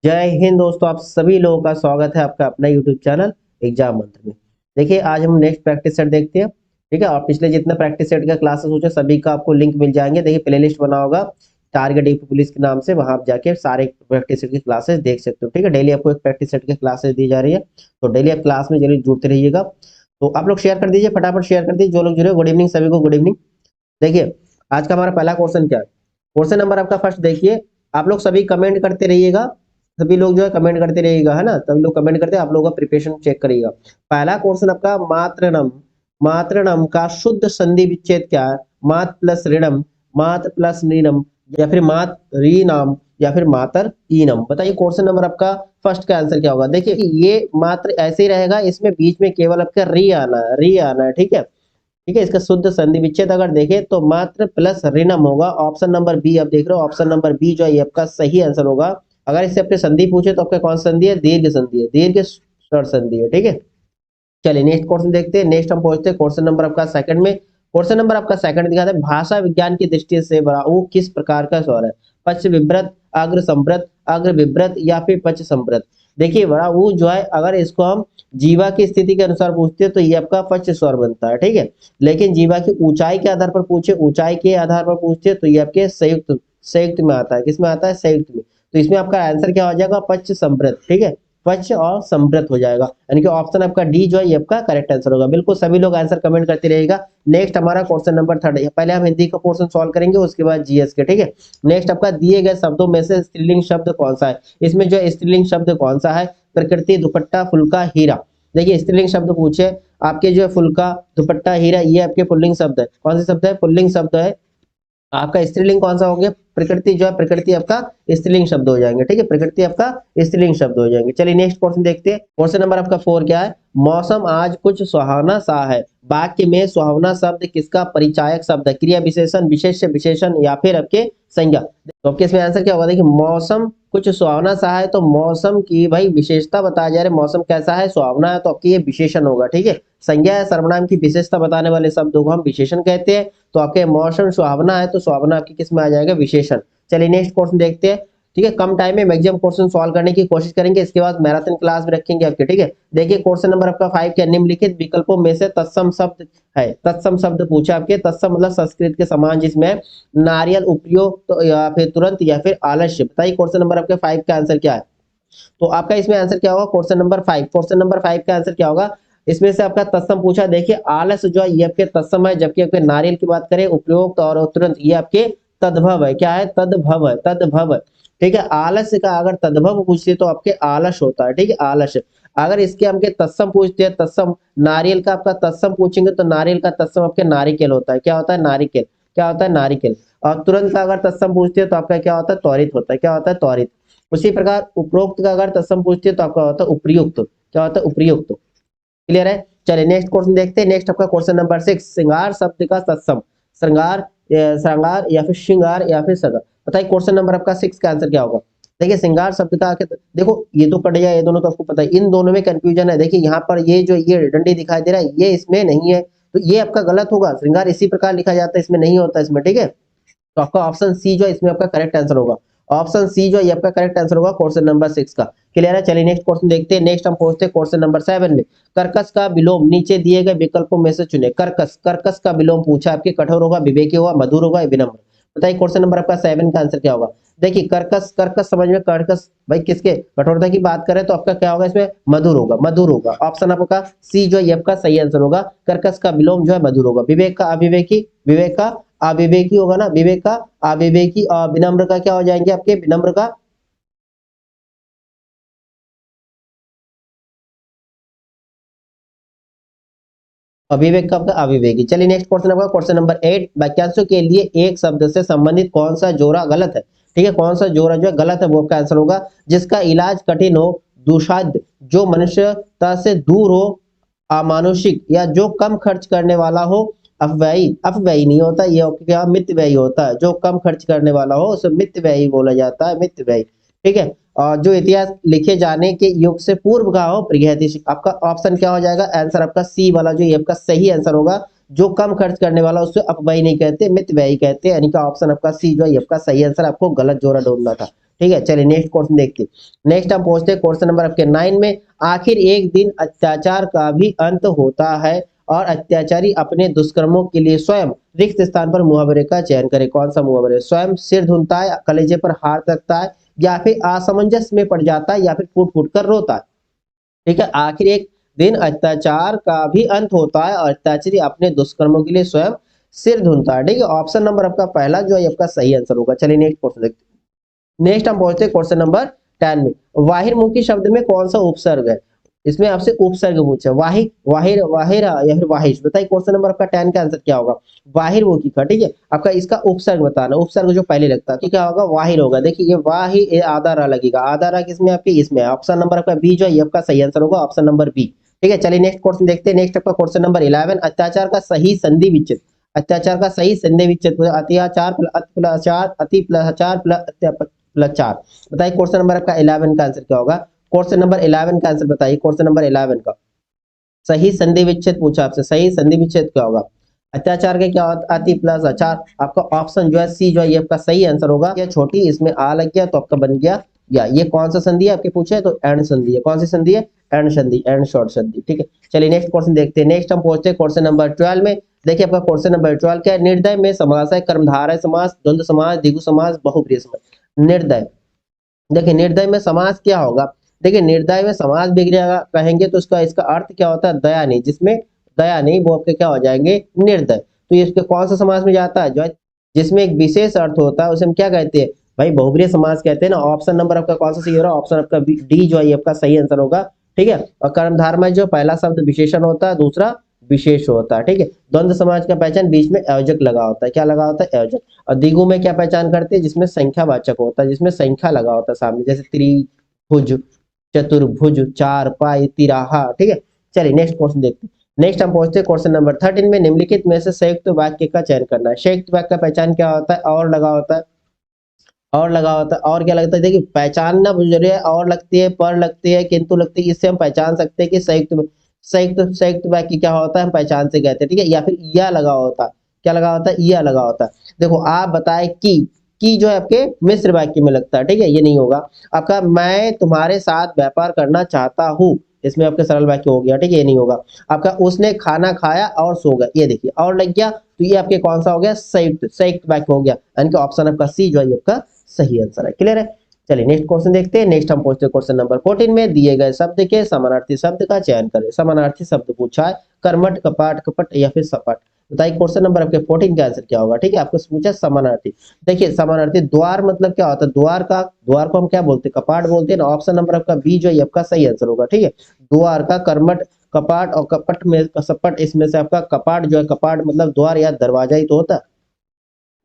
जय हिंद दोस्तों, आप सभी लोगों का स्वागत है आपका अपना यूट्यूब चैनल एग्जाम मंत्र में। देखिए आज हम नेक्स्ट प्रैक्टिस सेट देखते हैं। ठीक है, और पिछले जितना प्रैक्टिस सेट का क्लासेस हो चुके सभी का आपको लिंक मिल जाएंगे। देखिए प्लेलिस्ट बना होगा टारगेट यूपी पुलिस के नाम से, वहां आप जाके सारे प्रैक्टिस सेट की क्लासेस देख सकते हो। ठीक है, डेली आपको एक प्रैक्टिस सेट की क्लासेस दी जा रही है, तो डेली आप क्लास में जरूर जुड़ते रहिएगा। तो आप लोग शेयर कर दीजिए, फटाफट शेयर कर दीजिए जो लोग जुड़े। गुड इवनिंग सभी को, गुड इवनिंग। देखिए आज का हमारा पहला क्वेश्चन क्या है। क्वेश्चन नंबर आपका फर्स्ट देखिए, आप लोग सभी कमेंट करते रहिएगा। सभी लोग जो है कमेंट करते रहिएगा, है ना। सभी लोग कमेंट करते, आप लोगों का प्रिपरेशन चेक करिएगा। पहला क्वेश्चन आपका मातृनम, मातृनम का शुद्ध संधि विच्छेद क्या है। मात प्लस ऋणम, मात प्लस नीनम, या फिर मात रीनाम, या फिर मातर ईनम। बताइए क्वेश्चन नंबर आपका फर्स्ट का आंसर क्या होगा। देखिए ये मात्र ऐसे ही रहेगा, इसमें बीच में केवल आपका री आना है, री आना है। ठीक है, ठीक है। इसका शुद्ध संधि विच्छेद अगर देखें तो मात्र प्लस ऋणम होगा। ऑप्शन नंबर बी आप देख रहे हो, ऑप्शन नंबर बी जो है ये आपका सही आंसर होगा। अगर इससे अपने संधि पूछे तो आपका कौन सा संधि है, दीर्घ संधि है, दीर्घ स्वर संधि है। ठीक है, चलिए नेक्स्ट क्वेश्चन देखते हैं। नेक्स्ट हम पहुंचते हैं क्वेश्चन नंबर आपका सेकंड में। क्वेश्चन नंबर आपका सेकंड दिखाता है भाषा विज्ञान की दृष्टि से बड़ा वो किस प्रकार का स्वर है। पक्ष विव्रत, अग्र संवृत, अग्र विव्रत, या फिर पक्ष संवृत। देखिए बड़ा वो जो है, अगर इसको हम जीवा की स्थिति के अनुसार पूछते हैं तो ये आपका पक्ष स्वर बनता है। ठीक है, लेकिन जीवा की ऊंचाई के आधार पर पूछे, ऊंचाई के आधार पर पूछते हैं तो ये आपके संयुक्त, संयुक्त में आता है। किसमें आता है, संयुक्त में। तो इसमें आपका आंसर क्या हो जाएगा, पक्ष संवृत। ठीक है, पक्ष और समृद्ध हो जाएगा, यानी कि ऑप्शन आपका डी जो है ये आपका करेक्ट आंसर होगा। बिल्कुल सभी लोग आंसर कमेंट करते रहेगा। नेक्स्ट हमारा क्वेश्चन नंबर थर्ड है। पहले हम हिंदी का पोर्शन सॉल्व करेंगे, उसके बाद जीएस के। ठीक है, नेक्स्ट आपका दिए गए शब्दों में से स्त्रीलिंग शब्द कौन सा है। इसमें जो स्त्रीलिंग शब्द कौन सा है, प्रकृति, दुपट्टा, फुल्का, हीरा। देखिए स्त्रीलिंग शब्द पूछे आपके, जो है फुल्का, दुपट्टा, हीरा, ये आपके पुल्लिंग शब्द है। कौन से शब्द है, पुल्लिंग शब्द है। आपका स्त्रीलिंग कौन सा हो गया, प्रकृति जो है, प्रकृति आपका स्त्रीलिंग शब्द हो जाएंगे। ठीक है, प्रकृति आपका स्त्रीलिंग शब्द हो जाएंगे। चलिए नेक्स्ट क्वेश्चन देखते हैं। क्वेश्चन नंबर आपका 4 क्या है। मौसम आज कुछ सुहावना सा है, वाक्य में सुहावना शब्द किसका परिचायक शब्द है। क्रिया विशेषण, विशेष्य विशेषण, या फिर आपके संज्ञा। तो आपके इसमें आंसर क्या होगा। देखिए मौसम कुछ सुहावना सा है, तो मौसम की भाई विशेषता बताया जा रहा है। मौसम कैसा है, सुहावना है, तो आपकी ये विशेषण होगा। ठीक है, संज्ञा है, सर्वनाम की विशेषता बताने वाले शब्दों को हम विशेषण कहते हैं। तो आपके मौसम सुहावना है, तो सुहावना आपकी किस में आ जाएगा, विशेषण। चलिए नेक्स्ट क्वेश्चन देखते हैं। ठीक है, कम टाइम में मैक्सिमम क्वेश्चन सॉल्व करने की कोशिश करेंगे, इसके बाद मैराथन क्लास भी रखेंगे आपके। ठीक है, देखिए क्वेश्चन नंबर आपका 5 के निम्नलिखित विकल्पों में से तत्सम शब्द है। तत्सम शब्द पूछा आपके, तत्सम मतलब संस्कृत के समान, जिसमें नारियल, उपयोग, तो या फिर तुरंत, या फिर आलस्य। बताइए क्वेश्चन नंबर आपके 5 का आंसर क्या है। तो आपका इसमें आंसर क्या होगा, क्वेश्चन नंबर 5। क्वेश्चन नंबर 5 का आंसर क्या होगा, इसमें से आपका तत्सम पूछा। देखिए आलस जो है ये आपके तत्सम है, जबकि आपके नारियल की बात करें, उपयुक्त और तुरंत, ये आपके तद्भव है। क्या है, तद्भव है, तद्भव है। ठीक है, आलस्य का अगर तद्भव पूछते तो आपके आलस होता है। ठीक है, आलस। अगर इसके हमके तत्सम पूछते हैं, तत्सम नारियल का आपका तत्सम पूछेंगे तो नारियल का तत्सम आपके नारिकेल होता है। क्या होता है, नारिकेल। क्या होता है, नारिकेल। और तुरंत का अगर तत्सम पूछते हैं तो आपका क्या होता है, त्वरित होता है। क्या होता है, त्वरित। उसी प्रकार उपरोक्त का अगर तत्सम पूछते हैं तो आपका होता है उपर्युक्त। क्या होता है, उपर्युक्त। क्लियर है। चलिए नेक्स्ट क्वेश्चन देखते हैं। नेक्स्ट आपका क्वेश्चन नंबर 6, श्रृंगार शब्द का तत्सम। श्रृंगार, श्रृंगार, या फिर श्रृंगार, या फिर सगर। बताइए क्वेश्चन नंबर आपका 6 का आंसर क्या होगा। देखिए श्रृंगार शब्द का देखो ये तो कट गया, ये दोनों तो आपको पता है। इन दोनों में कंफ्यूजन है। देखिए यहाँ पर ये जो ये डंडी दिखाई दे रहा है, ये इसमें नहीं है, तो ये आपका गलत होगा। श्रृंगार इसी प्रकार लिखा जाता है, इसमें नहीं होता इसमें। ठीक है, तो आपका ऑप्शन सी जो है इसमें आपका करेक्ट आंसर होगा। ऑप्शन सी जो है आपका करेक्ट आंसर होगा क्वेश्चन नंबर 6 का। क्लियर है। चलिए नेक्स्ट क्वेश्चन देखते हैं। नेक्स्ट हम पहुंचते हैं क्वेश्चन नंबर 7 में। कर्कश का विलोम नीचे दिए गए विकल्पों में से चुने। कर्कश, कर्कश का विलोम पूछा आपके, कठोर होगा, विवेकी होगा, मधुर होगा, विनम्र। बताइए क्वेश्चन नंबर आपका 7 का आंसर क्या होगा। देखिए कर्कश, कर्कश समझ में, कर्कश भाई किसके, कठोरता की बात करें तो आपका क्या होगा, इसमें मधुर होगा, मधुर होगा। ऑप्शन आपका सी जो है आपका सही आंसर होगा। कर्कश का विलोम जो है मधुर होगा। विवेक का अविवेकी, विवेक का अविवेकी होगा ना, विवेक का अविवेकी, और विनम्र का क्या हो जाएंगे आपके, विनम्र का अविवेक का आपका अविवेकी। चलिए नेक्स्ट क्वेश्चन आपका क्वेश्चन नंबर 8, वाक्यांशों के लिए एक शब्द से संबंधित कौन सा जोड़ा गलत है। ठीक है, कौन सा जोड़ा जो है गलत है वो आपका आंसर होगा। जिसका इलाज कठिन हो, दुसाध्य, जो मनुष्यता से दूर हो, अमानुषिक, या जो कम खर्च करने वाला हो। अपव्ययी, अपव्ययी नहीं होता ये, क्या मितव्ययी होता है। जो कम खर्च करने वाला हो उसे मितव्ययी बोला जाता है, मितव्ययी। ठीक है, और जो इतिहास लिखे जाने के युग से पूर्व का हो, प्रियहित। आपका ऑप्शन क्या हो जाएगा, आंसर आपका सी वाला जो ये आपका सही आंसर होगा। जो कम खर्च करने वाला उससे अपव्ययी नहीं कहते, मितव्ययी कहते हैं। यानी कि ऑप्शन आपका सी जो है आपका सही आंसर, आपको गलत जोड़ा ढूंढना था। ठीक है, चलिए नेक्स्ट क्वेश्चन देखते हैं। नेक्स्ट हम पहुंचते हैं क्वेश्चन नंबर आपके 9 में। आखिर एक दिन अत्याचार का भी अंत होता है और अत्याचारी अपने दुष्कर्मों के लिए स्वयं रिक्त स्थान पर मुहावरे का चयन करे। कौन सा मुहावरे? स्वयं सिर धुनता है, कलेजे पर हाथ रखता है, या फिर असमंजस में पड़ जाता है, या फिर फूट फूट कर रोता है। ठीक है, आखिर एक दिन अत्याचार का भी अंत होता है और अत्याचारी अपने दुष्कर्मों के लिए स्वयं सिर धुनता है। ठीक है, ऑप्शन नंबर आपका पहला जो है आपका सही आंसर होगा। चलिए नेक्स्ट क्वेश्चन देखते हैं। नेक्स्ट हम पहुंचते हैं क्वेश्चन नंबर 10 में। वाहिरमुखी शब्द में कौन सा उपसर्ग है? इसमें आपसे उपसर्ग पूछा, वाहिर, वाहिर, वाहिर या फिर वाहिश। बताइए क्वेश्चन नंबर आपका 10 का आंसर क्या होगा? वाहिरमुखी का। ठीक है, आपका इसका उपसर्ग बताना, उपसर्ग जो पहले लगता है क्या होगा? वाहिर होगा। देखिए ये वाहि, ये आधा रा लगेगा, आधा रा किसमें? आपके इसमें। ऑप्शन नंबर आपका बी जो है ये आपका सही आंसर होगा, ऑप्शन नंबर बी। ठीक है, चलिए नेक्स्ट क्वेश्चन देखते हैं। नेक्स्ट आपका क्वेश्चन नंबर 11, अत्याचार का सही संधि विच्छेद। अत्याचार का सही संधि विच्छेद, अत्याचार प्लस अत्याचार, अति प्लस आचार प्लस 4। बताइए क्वेश्चन नंबर आपका 11 का आंसर क्या होगा? क्वेश्चन नंबर 11 का आंसर बताइए, क्वेश्चन नंबर 11 का सही संधि विच्छेद पूछा आपसे, सही संधि विच्छेद क्या होगा? अत्याचार के क्या होता? अति प्लस आचार। आपका ऑप्शन जो है सी जो है ये आपका सही आंसर होगा। ये छोटी इसमें आ लग गया तो आपका बन गया या। ये कौन सा संधि है आपके पूछे तो एंड संधि है। कौन सी संधि है? एंड संधि, एंड शॉर्ट संधि। ठीक है, चलिए नेक्स्ट क्वेश्चन देखते हैं। नेक्स्ट हम पहुंचते हैं क्वेश्चन नंबर 12 में। देखिए आपका क्वेश्चन नंबर 12 क्या है? निर्दय में समास है, कर्मधारय समास, द्वंद्व समास, द्विगु समास, बहुब्रीहि समास। निर्दय, देखिए निर्दय में समास क्या होगा? देखिए निर्दय में समास बिगड़ेगा कहेंगे तो इसका इसका अर्थ क्या होता है? दया नहीं, जिसमें दया नहीं वो आपके क्या हो जाएंगे? निर्दय। तो ये इसके कौन सा समास में जाता है? जो जिसमें एक विशेष अर्थ होता है उसे हम क्या कहते हैं भाई? बहुब्रीहि समास कहते हैं ना। ऑप्शन नंबर आपका कौन सा सही हो रहा है? ऑप्शन आपका डी जो है आपका सही आंसर होगा। ठीक है, और कर्मधारय में जो पहला शब्द विशेषण होता है, दूसरा विशेष होता है। ठीक है, द्वंद्व समाज का पहचान बीच में आयोजक लगा होता है। क्या लगा होता है? आयोजक। और द्विगु में क्या पहचान करते हैं? जिसमें संख्यावाचक होता है, जिसमें संख्या लगा होता है सामने, जैसे त्रिभुज, चतुर्भुज, चार पाई, तिराहा। ठीक है, चलिए नेक्स्ट क्वेश्चन देखते हैं। नेक्स्ट हम पहुंचते हैं क्वेश्चन नंबर 13 में। निम्नलिखित में से संयुक्त वाक्य का चयन करना है। संयुक्त वाक्य का पहचान क्या होता है? और लगा होता है, और लगा होता है। और क्या लगता है? देखिए पहचानना जरूरी है, और लगती है, पर लगती है, किंतु लगती है, इससे हम पहचान सकते हैं कि संयुक्त संयुक्त संयुक्त वाक्य क्या होता है, हम पहचान से कहते हैं। ठीक है, या फिर या लगा होता है। क्या लगा होता है? या लगा होता है। देखो आप बताए कि जो है आपके मिश्र वाक्य में लगता है। ठीक है, ये नहीं होगा आपका। मैं तुम्हारे साथ व्यापार करना चाहता हूँ, इसमें आपके सरल वाक्य हो गया। ठीक है, ये नहीं होगा आपका। उसने खाना खाया और सो गया, ये देखिए और लग गया तो ये आपके कौन सा हो गया? संयुक्त संयुक्त वाक्य हो गया। यानी कि ऑप्शन आपका सी जो है आपका सही आंसर है। क्लियर है? चलिए नेक्स्ट क्वेश्चन देखते हैं। नेक्स्ट हम पहुंचते हैं क्वेश्चन नंबर 14 में। दिए गए शब्द के समानार्थी शब्द का चयन करें। समानार्थी शब्द पूछा है, कर्मठ, कपाट, कपट या फिर सपाट। बताइए क्वेश्चन नंबर आपके 14 का आंसर क्या होगा? ठीक है, आपको पूछा समानार्थी। देखिए समानार्थी द्वार मतलब क्या होता है? द्वार का, द्वार को हम क्या बोलते हैं? कपाट बोलते हैं ना। ऑप्शन नंबर आपका बी जो है आपका सही आंसर होगा। ठीक है, द्वार का, कर्मठ, कपाट और कपट में सपट, इसमें से आपका कपाट जो है, कपाट मतलब द्वार या दरवाजा ही तो होता है।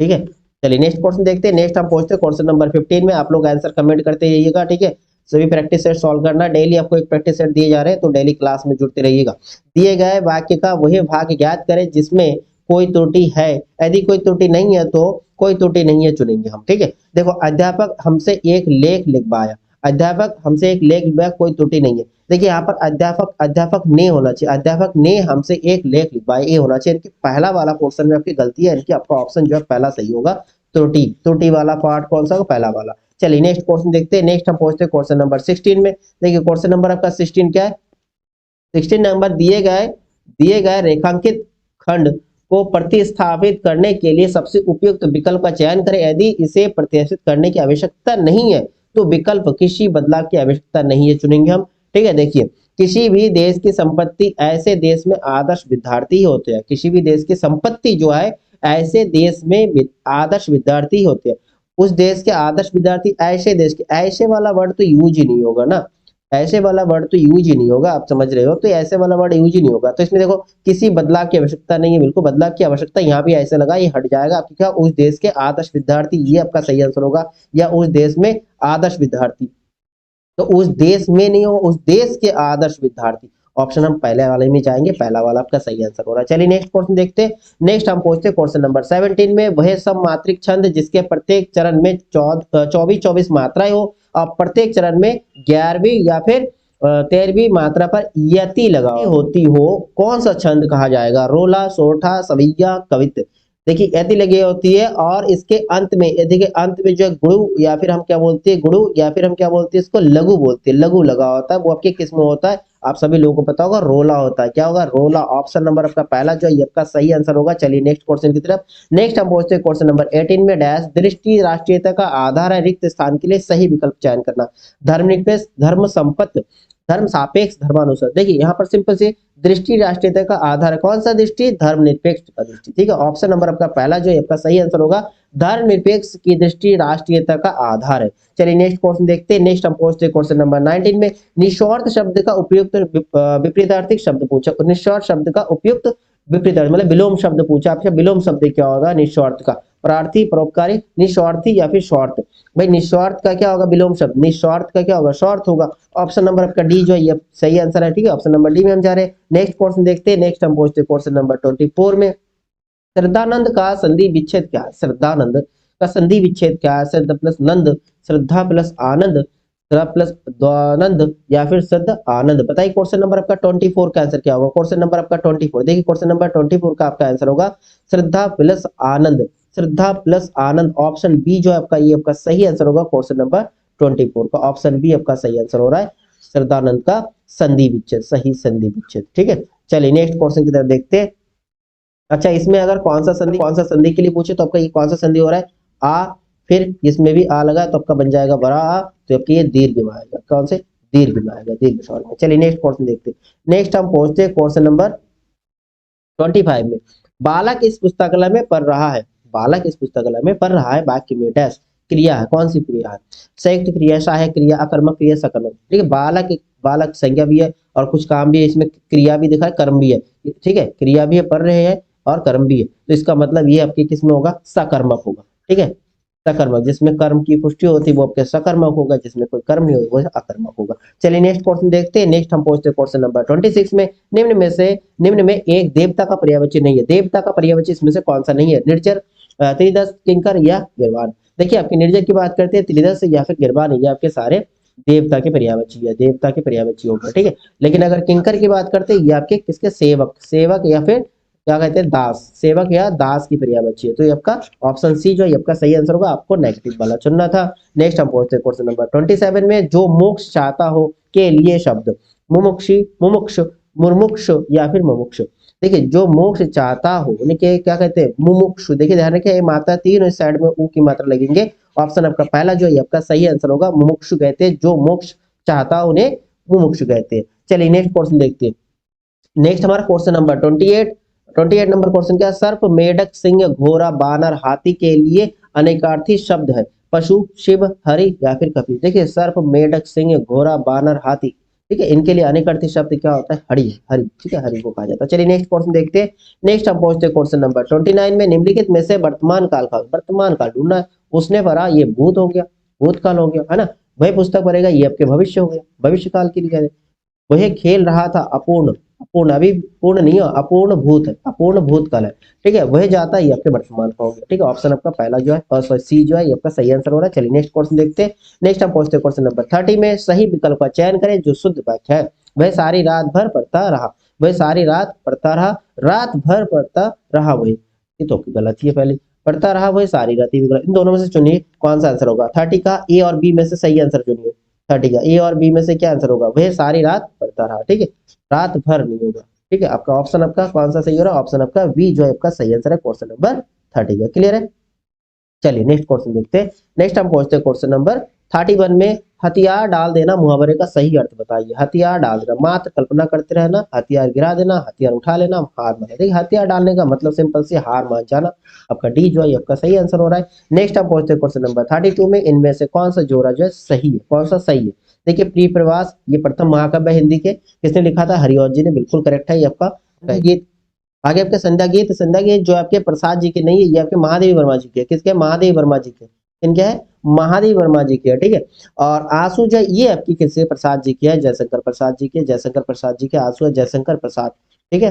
ठीक है, चलिए नेक्स्ट क्वेश्चन देखते हैं। नेक्स्ट हम पहुंचते हैं क्वेश्चन नंबर 15 में। आप लोग आंसर कमेंट करते रहिएगा। ठीक है, सभी प्रैक्टिस सेट सॉल्व करना। डेली आपको एक प्रैक्टिस सेट दिए जा रहे हैं तो डेली क्लास में जुड़ते रहिएगा। दिए गए वाक्य का वही भाग ज्ञात करें जिसमें कोई त्रुटि है। यदि कोई त्रुटि नहीं है तो कोई त्रुटि नहीं है चुनेंगे हम। ठीक है, देखो अध्यापक हमसे एक लेख लिखवाया, अध्यापक हमसे एक लेख लिखवाया, कोई त्रुटि नहीं है। देखिए यहाँ पर अध्यापक, अध्यापक ने होना चाहिए, अध्यापक ने हमसे एक लेख लिखवाया, ये होना चाहिए। इनकी पहला वाला पोर्शन में आपकी गलती है, इनकी आपका ऑप्शन जो है पहला सही होगा। त्रुटि, त्रुटि वाला पार्ट कौन सा होगा? पहला वाला। चलिए नेक्स्ट क्वेश्चन देखते हैं। नेक्स्ट हम पहुंचते हैं क्वेश्चन नंबर 16 में। देखिए क्वेश्चन नंबर आपका 16 क्या है? 16 नंबर दिए गए रेखांकित खंड को प्रतिस्थापित करने के लिए सबसे उपयुक्त विकल्प का चयन करें। यदि इसे प्रतिस्थापित करने की आवश्यकता नहीं है तो विकल्प किसी बदलाव की आवश्यकता नहीं है चुनेंगे हम। ठीक है, देखिए किसी भी देश की संपत्ति ऐसे देश में आदर्श विद्यार्थी होते हैं। किसी भी देश की संपत्ति जो है ऐसे देश में आदर्श विद्यार्थी होते हैं। उस देश के आदर्श विद्यार्थी ऐसे देश के, ऐसे वाला वर्ड तो यूज ही नहीं होगा ना, ऐसे वाला वर्ड तो यूज ही नहीं होगा। आप समझ रहे हो, तो ऐसे वाला वर्ड यूज ही नहीं होगा। तो इसमें देखो किसी बदलाव की आवश्यकता नहीं है, बिल्कुल बदलाव की आवश्यकता यहाँ भी ऐसे लगा, ये हट जाएगा आपकी। क्या? उस देश के आदर्श विद्यार्थी, ये आपका सही आंसर होगा। या उस देश में आदर्श विद्यार्थी, तो उस देश में नहीं हो, उस देश के आदर्श विद्यार्थी। ऑप्शन हम पहले वाले में जाएंगे, पहला वाला आपका सही आंसर हो रहा है। चलिए नेक्स्ट क्वेश्चन देखते हैं। नेक्स्ट हम पहुंचते हैं क्वेश्चन नंबर 17 में। वह सब मात्रिक छंद जिसके प्रत्येक चरण में 24 मात्राएं हो और प्रत्येक चरण में 11वीं या फिर 13वीं मात्रा पर यति लगा होती हो, कौन सा छंद कहा जाएगा? रोला, सोठा, सवैया, कवित्त। देखिए यदि लगी होती है और इसके अंत में, यदि के अंत में जो है गुरु या फिर हम क्या बोलते हैं गुरु या फिर हम क्या बोलते हैं इसको लघु बोलते हैं, लघु लगा होता है, वो आपके किस में होता है, आप सभी लोगों को पता होगा, रोला होता है। क्या होगा, रोला। ऑप्शन नंबर आपका पहला जो है ये आपका सही आंसर होगा। चलिए नेक्स्ट क्वेश्चन की तरफ। नेक्स्ट हम पहुंचते हैं क्वेश्चन नंबर 18 में। डैश दृष्टि राष्ट्रीयता का आधार है, रिक्त स्थान के लिए सही विकल्प चयन करना। धर्मनिरपेक्ष, धर्म संपत्ति, धर्म सापेक्ष, धर्मानुसार। देखिए यहाँ पर सिंपल से दृष्टि राष्ट्रीयता का आधार है, कौन सा दृष्टि, धर्मनिरपेक्ष का दृष्टि। ठीक है, ऑप्शन नंबर आपका पहला जो है आपका सही आंसर होगा, धर्मनिरपेक्ष की दृष्टि राष्ट्रीयता का आधार है। चलिए नेक्स्ट क्वेश्चन देखते हैं। नेक्स्ट हम पहुंचते हैं क्वेश्चन नंबर 19 में। निस्वार्थ शब्द का उपयुक्त विपरीतार्थक शब्द पूछा। निस्वार्थ शब्द का उपयुक्त विपरीतार्थ मतलब विलोम शब्द पूछा आपसे। विलोम शब्द क्या होगा निस्वार्थ का, प्रार्थी, परोपकारी, निस्वार्थी या फिर स्वार्थ। भाई निस्वार्थ का क्या होगा विलोम शब्द, निस्वार्थ का क्या होगा स्वार्थ होगा। ऑप्शन नंबर आपका डी जो है ये सही आंसर है। ठीक है, ऑप्शन नंबर डी में हम जा रहे हैं। नेक्स्ट क्वेश्चन देखते हैं। नेक्स्ट हम पहुंचते हैं क्वेश्चन नंबर 24 में। श्रद्धानंद का संधि विच्छेद क्या है, श्रद्धानंद का संधि विच्छेद क्या है। श्रद्धा प्लस नंद, श्रद्धा प्लस आनंद, श्रद्धा प्लस द्वानंद या फिर श्रद्धा आनंद। बताइए क्वेश्चन नंबर आपका 24 का आंसर क्या होगा। क्वेश्चन नंबर आपका 24, देखिए क्वेश्चन नंबर 24 का आपका आंसर होगा श्रद्धा प्लस आनंद, श्रद्धा प्लस आनंद। ऑप्शन बी जो है आपका ये आपका सही आंसर होगा। क्वेश्चन नंबर 24 का ऑप्शन बी आपका सही आंसर हो रहा है, श्रद्धानंद का संधि विच्छेद, सही संधि विच्छेद। ठीक है, चलिए नेक्स्ट क्वेश्चन की तरफ देखते हैं। अच्छा, इसमें अगर कौन सा संधि के लिए पूछे तो आपका ये कौन सा संधि हो रहा है, आ, फिर इसमें भी आ लगा तो आपका बन जाएगा बड़ा आ, तो आपके ये दीर्घ में आएगा, कौन से दीर्घ में आएगा, दीर्घ स्वर में। चलिए नेक्स्ट क्वेश्चन देखते हैं। नेक्स्ट हम पहुंचते हैं क्वेश्चन नंबर 25 में। बालक इस पुस्तकालय में पढ़ रहा है, बालक इस पुस्तकालय में पढ़ रहा है, वाक्य में डैश क्रिया है, कौन सी क्रिया है, संयुक्त क्रिया, सहायक क्रिया, अकर्मक क्रिया, सकर्मक। ठीक है, बालक, बालक संज्ञा भी है और कुछ काम भी है, इसमें क्रिया भी दिखा है, कर्म भी है। ठीक है, क्रिया भी है, पढ़ रहे हैं और कर्म भी है, तो इसका मतलब ये आपके किस में होगा, सकर्मक होगा। ठीक है, सकर्मक, जिसमें कर्म की पुष्टि होती है वो आपके सकर्मक होगा, जिसमें कोई कर्म नहीं होगा वो अकर्मक होगा। चलिए नेक्स्ट क्वेश्चन देखते हैं। नेक्स्ट हम पहुंचते हैं क्वेश्चन नंबर 26 में। निम्न में एक देवता का पर्यायवाची नहीं है, देवता का पर्यायवाची इसमें से कौन सा नहीं है, निर्जर, त्रिदश, किंकर या गिरवान। देखिए आपके निर्जर की बात करते हैं, त्रिदश या फिर गिरवान, ये आपके सारे देवता के पर्यायवाची है, देवता के पर्यायवाची होगा। ठीक है, लेकिन अगर किंकर की बात करते हैं ये आपके किसके, सेवक, सेवक या फिर क्या कहते हैं दास, सेवक या दास की पर्यायवाची है। तो ये आपका ऑप्शन सी जो है आपका सही आंसर होगा, आपको नेगेटिव वाला चुनना था। नेक्स्ट हम पहुंचते हैं क्वेश्चन नंबर 27 में। जो मोक्ष चाहता हो के लिए शब्द, मुमुक्षी, मुमुक्ष, मुर्मुक्ष या फिर मुमुक्ष। देखिए जो मोक्ष चाहता हो उन्हें क्या कहते हैं, मुमुक्षु। देखिए ध्यान रखिए, ये मात्रा तीन इस साइड में ऊ की मात्रा लगेंगे। ऑप्शन आपका पहला जो है आपका सही आंसर होगा, मुमुक्षु कहते हैं, जो मोक्ष चाहता हो उन्हें मुमुक्षु कहते हैं। चलिए नेक्स्ट क्वेश्चन देखते हैं। नेक्स्ट हमारा क्वेश्चन नंबर 28 नंबर क्वेश्चन क्या है, सर्प, मेढक, सिंह, घोड़ा, बानर, हाथी के लिए अनेकार्थी शब्द है, पशु, शिव, हरि या फिर कपि। देखिए सर्प, मेढक, सिंह, घोड़ा, बानर, हाथी, ठीक है, इनके लिए अनेकार्थी शब्द क्या होता है, हरि, हरि। ठीक है, हरि को कहा जाता है। चलिए नेक्स्ट क्वेश्चन देखते हैं। नेक्स्ट हम पहुंचते हैं क्वेश्चन नंबर 29 में। निम्नलिखित में से वर्तमान काल का, वर्तमान काल ढूंढना है, उसने पढ़ा, ये भूत हो गया, भूतकाल हो गया, है ना। वही पुस्तक पढ़ेगा, ये आपके भविष्य हो गया, भविष्य काल के लिए। वह खेल रहा था, अपूर्ण, अपूर्ण अभी पूर्ण नहीं हो, अपूर्ण भूत है, अपूर्ण भूतकाल है। ठीक है, वह जाता है, ये आपके वर्तमान का हो गया। ठीक है, ऑप्शन आपका पहला जो है और सी जो है ये आपका सही आंसर हो रहा है। चलिए नेक्स्ट क्वेश्चन देखते हैं। नेक्स्ट हम पहुंचते हैं क्वेश्चन नंबर 30 में। सही विकल्प का चयन करें जो शुद्ध वाक्य है। वह सारी रात भर पढ़ता रहा, वह सारी रात पढ़ता रहा, रात भर पढ़ता रहा, वही, ये तो गलत है, पहले पढ़ता रहा वह सारी रात, इन दोनों में से चुनिए कौन सा आंसर होगा। 30 का ए और बी में से सही आंसर चुनिए। 30 का ए और बी में से क्या आंसर होगा, वह सारी रात पढ़ता रहा। ठीक है, रात भर नहीं होगा। ठीक है, आपका ऑप्शन आपका कौन सा सही हो रहा है, ऑप्शन आपका बी जो है आपका सही आंसर है क्वेश्चन नंबर 30 का। क्लियर है। चलिए नेक्स्ट क्वेश्चन देखते हैं। नेक्स्ट हम पहुंचते हैं क्वेश्चन नंबर 31 में। हथियार डाल देना मुहावरे का सही अर्थ बताइए। हथियार डाल देना, मात्र कल्पना करते रहना, हथियार गिरा देना, हथियार उठा लेना, हार मान। देखिए हथियार डालने का मतलब सिंपल से हार मान जाना। आपका डी जो है आपका सही आंसर हो रहा है। नेक्स्ट हम पहुंचते हैं क्वेश्चन नंबर 32 में। इनमें से कौन सा जोड़ा जो है सही है, कौन सा सही है। देखिए प्रिय प्रवास, ये प्रथम महाकाव्य हिंदी के, किसने लिखा था, हरिऔध जी ने, बिल्कुल करेक्ट है ये आपका। गीत आगे आपके संध्या गीत, संध्या गीत जो आपके प्रसाद जी के नहीं है, ये आपके महादेव वर्मा जी के, किसके, महादेव वर्मा जी के, इनके है महादेव वर्मा जी के। ठीक है, और आंसू जो ये आपकी किसके, प्रसाद जी की है, जयशंकर प्रसाद जी के, जयशंकर प्रसाद जी के आंसू है जयशंकर प्रसाद। ठीक है,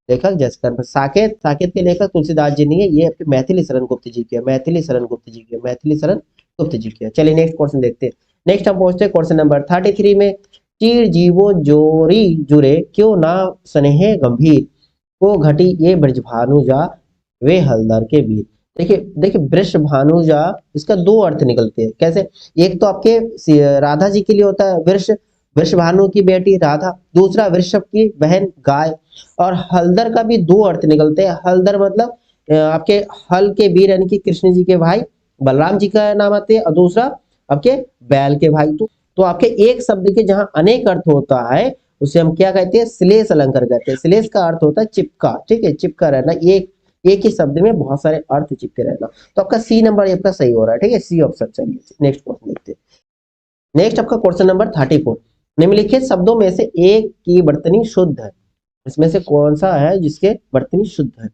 लेखक जयशंकर। साकेत, साकेत के लेखक तुलसीदास जी नहीं है, ये आपके मैथिली शरण गुप्त जी के, मैथिली शरण गुप्त जी के, मैथिली शरण गुप्त जी के। चलिए नेक्स्ट क्वेश्चन देखते हैं। नेक्स्ट हम पहुंचते हैं क्वेश्चन नंबर 33 में। चीर जीवो जोरी जुरे, क्यों ना स्नेह गंभीर, को घटी ये ब्रजभानु जा, वे हलदर के वीर। देखिए देखिए वृषभानुजा, इसका दो अर्थ निकलते हैं। कैसे? एक तो आपके राधा जी के लिए होता है वृषभानु की बेटी राधा, दूसरा वृषभ की बहन गाय। और हलदर का भी दो अर्थ निकलते हैं। हलदर मतलब आपके हल के वीर यानी कि कृष्ण जी के भाई बलराम जी का नाम आते हैं, और दूसरा आपके बैल के भाई। तो आपके एक शब्द के जहां अनेक अर्थ होता है उसे हम क्या कहते हैं? श्लेष अलंकार कहते हैं। श्लेष का अर्थ होता है चिपका, ठीक है, चिपका रहना, एक ही शब्द में बहुत सारे अर्थ चिपके रहना। तो आपका सी नंबर आपका सही हो रहा है, ठीक है, सी ऑप्शन। चलिए नेक्स्ट क्वेश्चन देखते हैं। नेक्स्ट आपका क्वेश्चन नंबर 34। निम्नलिखित शब्दों में से एक की वर्तनी शुद्ध है। इसमें से कौन सा है जिसके वर्तनी शुद्ध है?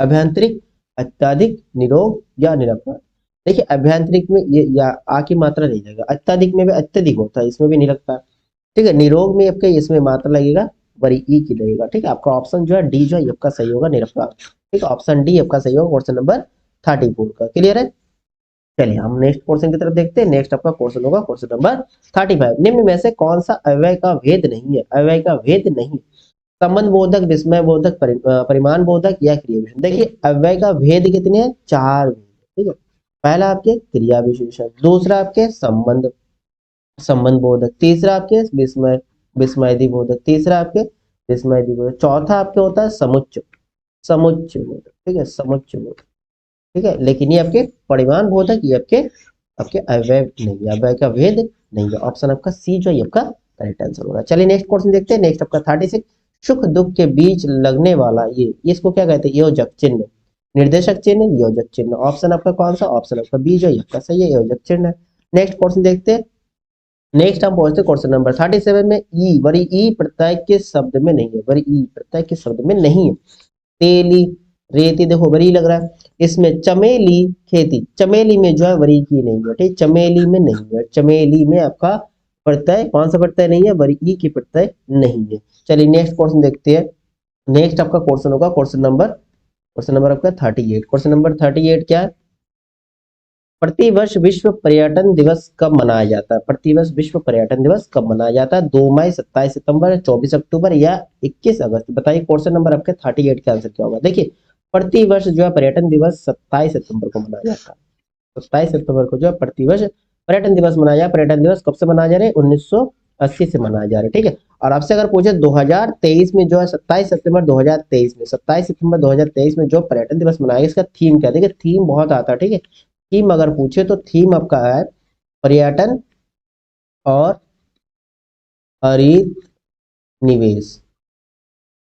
अभ्यंतरिक, अत्यधिक, निरोग या निरपराध। देखिए अभ्यंतरिक में ये या आ की मात्रा नहीं लगेगा, अत्यधिक में भी अत्यधिक होता है, इसमें भी नहीं लगता। ठीक है, निरोग में आपके इसमें मात्रा लगेगा, बड़ी ई की लगेगा। ठीक है, आपका ऑप्शन जो है डी जो है आपका सही होगा, निरपराध। ठीक है, ऑप्शन डी आपका सही होगा क्वेश्चन नंबर 34 का। क्लियर है? चलिए हम नेक्स्ट क्वेश्चन की तरफ देखते हैं। नेक्स्ट आपका क्वेश्चन होगा क्वेश्चन नंबर 35। निम्न में से कौन सा अव्यय का भेद नहीं है? अव्यय का भेद नहीं, संबंध बोधक, विस्मय बोधक, परिमाण बोधक या क्रिया विशेषण। देखिए अव्यय का भेद कितने हैं? चार भेद। ठीक है, पहला आपके क्रिया विशेषण, दूसरा आपके संबंध संबंध बोधक, तीसरा आपके विस्मय विस्मयदी बोधक, तीसरा आपके विस्मयदी बोधक, चौथा आपके होता है समुच्चय समुच्चय बोधक। ठीक है, समुच्चय बोधक। ठीक है, लेकिन ये आपके परिमाण बोधक, ये आपके आपके अव्यय नहीं है, अव्यय का भेद नहीं है। ऑप्शन आपका सी जो है आपका करेक्ट आंसर होगा। चलिए नेक्स्ट क्वेश्चन देखते हैं। नेक्स्ट आपका 36। सुख दुख के बीच लगने वाला ये इसको क्या कहते हैं? योजक चिन्ह, निर्देशक चिन्ह, योजक चिन्ह। ऑप्शन आपका कौन सा? ऑप्शन आपका बी जो है आपका सही है, योजक चिन्ह है। नेक्स्ट क्वेश्चन देखते हैं। नेक्स्ट हम पहुंचते क्वेश्चन नंबर 37 में। ई वरी ई प्रत्यय के शब्द में नहीं है, वरी ई प्रत्यय के शब्द में नहीं है। तेली, रेती, देखो वरी लग रहा है। इसमें चमेली, खेती, चमेली में जो है वरी की नहीं है। ठीक, चमेली में नहीं है, चमेली में आपका प्रत्यय कौन सा प्रत्यय नहीं है? वरी ई की प्रत्यय नहीं है। चलिए नेक्स्ट क्वेश्चन देखते हैं। नेक्स्ट आपका क्वेश्चन होगा क्वेश्चन नंबर आपका 38। क्वेश्चन नंबर 38 क्या है? प्रतिवर्ष विश्व पर्यटन दिवस कब मनाया जाता है? प्रतिवर्ष विश्व पर्यटन दिवस कब मनाया जाता है? 2 मई, 27 सितंबर, 24 अक्टूबर या 21 अगस्त। बताइए क्वेश्चन नंबर आपके 38 का आंसर क्या होगा? देखिए प्रतिवर्ष जो है पर्यटन दिवस 27 सितंबर को मनाया जाता है। 27 सितंबर को जो है प्रतिवर्ष पर्यटन दिवस मनाया जाए। पर्यटन दिवस कब से मनाया जा रहा है? 1980 से मनाया जा रहा है। ठीक है, और आपसे अगर पूछे 2023 में जो है 27 सितंबर 2023 में 27 सितंबर 2023 में जो पर्यटन दिवस मनाया गया, इसका थीम क्या है? देखिए थीम बहुत आता है। ठीक है, थीम अगर पूछे तो थीम आपका है पर्यटन और हरित निवेश।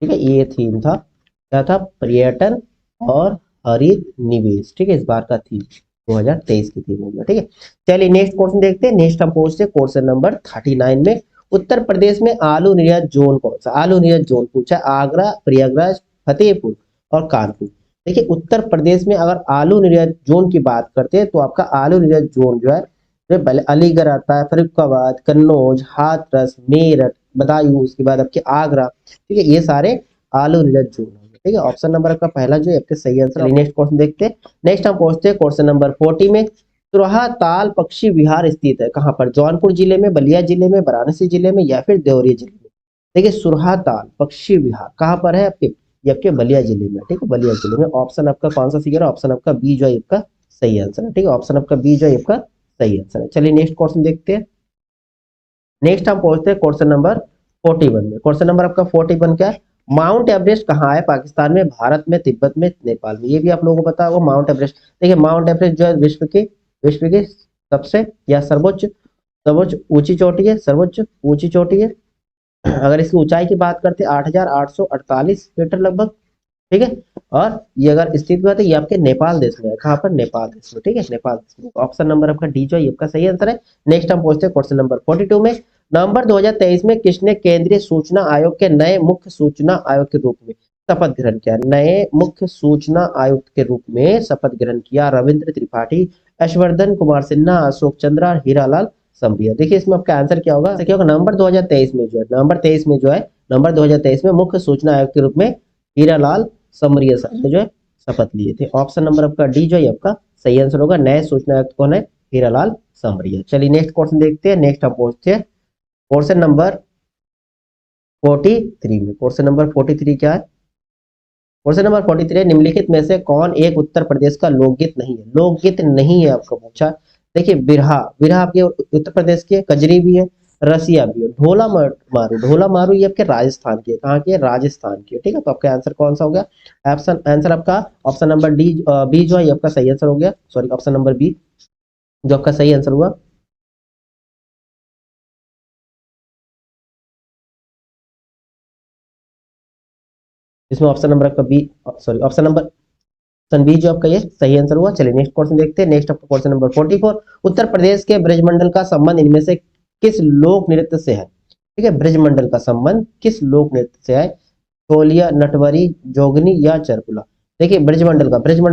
ठीक है, ये थीम था, क्या था? पर्यटन और हरित निवेश। ठीक है, इस बार का थीम 2023 की थीम होगा। ठीक है, चलिए नेक्स्ट क्वेश्चन देखते हैं। नेक्स्ट हम पहुंचते हैं क्वेश्चन नंबर 39 में। उत्तर प्रदेश में आलू निर्यात जोन कौन सा? आलू निर्यात जोन पूछा, आगरा, प्रयागराज, फतेहपुर और कानपुर। देखिए उत्तर प्रदेश में अगर आलू निर्यात जोन की बात करते हैं तो आपका आलू निर्यात जोन जो है पहले अलीगढ़ आता है, फरीदाबाद, कन्नौज, हाथरस, मेरठ, बदायूं, उसके बाद आपके आगरा। ठीक है, ये सारे आलू निर्यात जोन होंगे। ठीक है, ऑप्शन नंबर आपका पहला जो है आपका सही आंसर। नेक्स्ट क्वेश्चन देखते हैं। नेक्स्ट हम पहुंचते हैं क्वेश्चन नंबर 40 में। सुरहा ताल पक्षी विहार स्थित है कहाँ पर? जौनपुर जिले में, बलिया जिले में, वाराणसी जिले में या फिर देवरिया जिले में। देखिए सुरहा ताल पक्षी विहार कहाँ पर है आपके? ये आपके बलिया जिले में। ठीक है, बलिया जिले में। ऑप्शन आपका कौन सा सही है? ऑप्शन आपका बी जो है आपका सही आंसर है। ठीक है, ऑप्शन आपका बी जो है आपका सही आंसर है। चलिए नेक्स्ट क्वेश्चन देखते हैं। नेक्स्ट हम पहुंचते हैं क्वेश्चन नंबर 41 में। क्वेश्चन नंबर आपका 41 क्या है? माउंट एवरेस्ट कहाँ है? पाकिस्तान में, भारत में, तिब्बत में, नेपाल में। ये भी आप लोगों को पता होगा माउंट एवरेस्ट। देखिए माउंट एवरेस्ट जो है विश्व की सबसे या सर्वोच्च सर्वोच्च ऊंची चोटी है, सर्वोच्च ऊंची चोटी है। अगर इसकी ऊंचाई की बात करते हैं 8,848 मीटर लगभग। ठीक है, और ये अगर स्थित हुआ तो ये आपके नेपाल देश में है। कहाँ पर? नेपाल देश में। ठीक है, नेपाल देश में। ऑप्शन नंबर आपका डी जो है आपका सही आंसर है। नेक्स्ट हम पहुंचते हैं क्वेश्चन नंबर 42 में। नवंबर 2023 में किसने केंद्रीय सूचना आयोग के नए मुख्य सूचना आयोग के रूप में शपथ ग्रहण किया? नए मुख्य सूचना आयुक्त के रूप में शपथ ग्रहण किया रविंद्र त्रिपाठी, यशवर्धन कुमार सिन्हा, अशोक चंद्रा और हीरालाल संभिया। देखिए इसमें आपका आंसर क्या होगा? क्या होगा? नवंबर 2023 में जो है नवंबर 2023 में मुख्य सूचना आयोग के रूप में हीरालाल समरिया साहब ने जो है शपथ लिए थे। ऑप्शन नंबर आपका डी जो है आपका सही आंसर होगा। नए सूचना आयुक्त कौन है? हीरालाल समरिया। चलिए नेक्स्ट क्वेश्चन देखते हैं। नेक्स्ट हम पहुंचते हैं क्वेश्चन नंबर 43 में। क्वेश्चन नंबर 43 क्या है? क्वेश्चन नंबर 43, निम्नलिखित में से कौन एक उत्तर प्रदेश का लोकगीत नहीं है? लोकगीत नहीं है आपको पूछा। देखिए बिरहा, बिरहा आपके उत्तर प्रदेश के, कजरी भी है, रसिया भी है, मारू, ढोला मारू ये आपके राजस्थान की है। कहाँ की है? राजस्थान की है। ठीक है, तो आपका आंसर कौन सा हो गया? ऑप्शन आंसर आपका ऑप्शन नंबर डी, बी जो है ये आपका सही आंसर हो गया। सॉरी, ऑप्शन नंबर बी जो आपका सही आंसर हुआ। इसमें ऑप्शन नंबर आपका B, sorry option number option B जो आपका ये सही आंसर हुआ। चलिए नेक्स्ट क्वेश्चन देखते हैं। नेक्स्ट आपका क्वेश्चन नंबर 44, उत्तर प्रदेश के ब्रजमंडल का संबंध इनमें से किस लोक नृत्य से है? ठीक है, ब्रजमंडल का संबंध किस लोक नृत्य से है? तोलिया, नटवरी, जोगनी या चरकुला? देखिए ब्रजमंडल